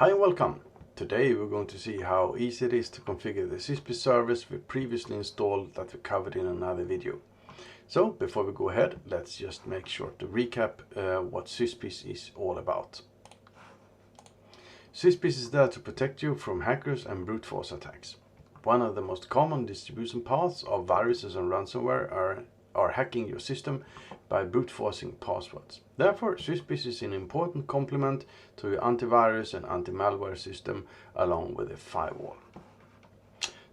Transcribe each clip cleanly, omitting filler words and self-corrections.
Hi and welcome. Today we're going to see how easy it is to configure the Syspeace service we previously installed that we covered in another video. So before we go ahead, let's just make sure to recap what Syspeace is all about. Syspeace is there to protect you from hackers and brute force attacks. One of the most common distribution paths of viruses and ransomware are hacking your system by brute forcing passwords. Therefore, Syspeace is an important complement to your antivirus and anti-malware system along with a firewall.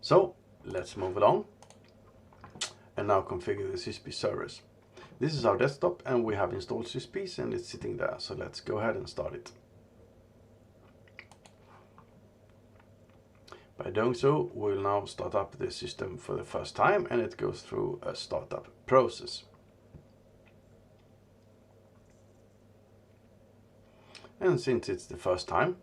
So let's move along and now configure the Syspeace service. This is our desktop and we have installed Syspeace and it's sitting there. So let's go ahead and start it. By doing so, we'll now start up the system for the first time and it goes through a startup process. And since it's the first time,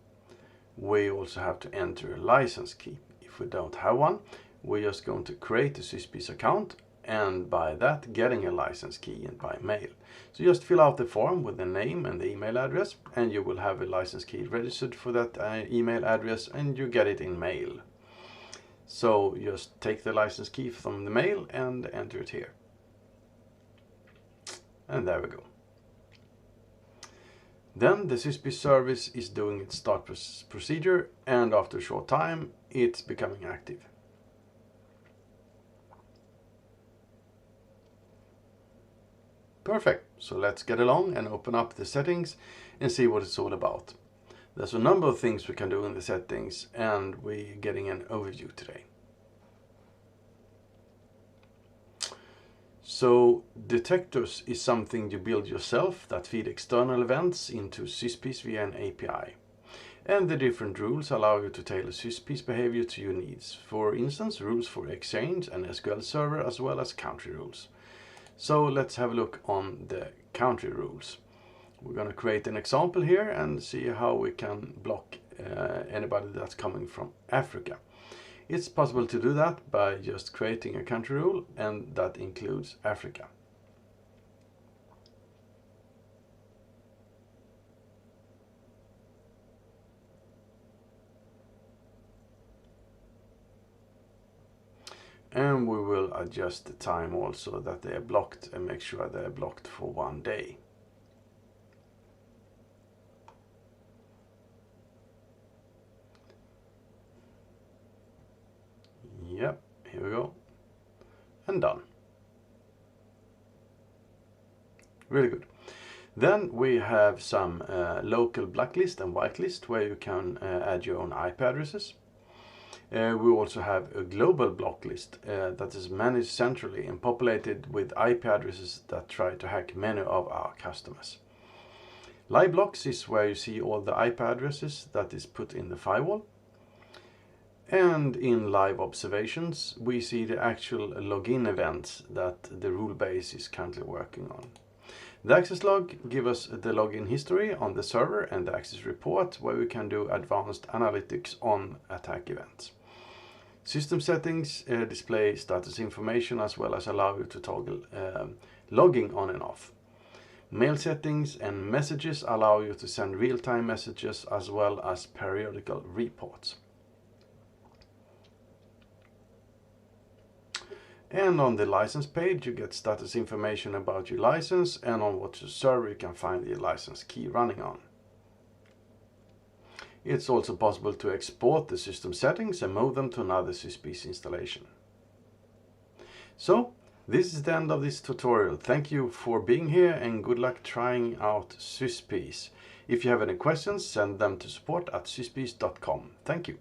we also have to enter a license key. If we don't have one, we're just going to create a Syspeace account and by that getting a license key by mail. So just fill out the form with the name and the email address and you will have a license key registered for that email address and you get it in mail. So just take the license key from the mail and enter it here. And there we go. Then the Syspeace service is doing its start procedure and after a short time it's becoming active. Perfect, so let's get along and open up the settings and see what it's all about. There's a number of things we can do in the settings and we're getting an overview today. So detectors is something you build yourself that feed external events into Syspeace via an API. And the different rules allow you to tailor Syspeace behavior to your needs. For instance, rules for Exchange and SQL Server as well as country rules. So let's have a look on the country rules. We're going to create an example here and see how we can block anybody that's coming from Africa. It's possible to do that by just creating a country rule and that includes Africa. And we will adjust the time also that they are blocked and make sure they are blocked for 1 day. Yep, here we go. And done. Really good. Then we have some local Blacklist and Whitelist where you can add your own IP addresses. We also have a global block list that is managed centrally and populated with IP addresses that try to hack many of our customers. Live blocks is where you see all the IP addresses that is put in the firewall. And in live observations, we see the actual login events that the rule base is currently working on. The access log gives us the login history on the server and the access report where we can do advanced analytics on attack events. System settings display status information as well as allow you to toggle logging on and off. Mail settings and messages allow you to send real-time messages as well as periodical reports. And on the license page you get status information about your license and on what server you can find the license key running on. It's also possible to export the system settings and move them to another Syspeace installation. So this is the end of this tutorial. Thank you for being here and good luck trying out Syspeace. If you have any questions, send them to support@syspeace.com. Thank you.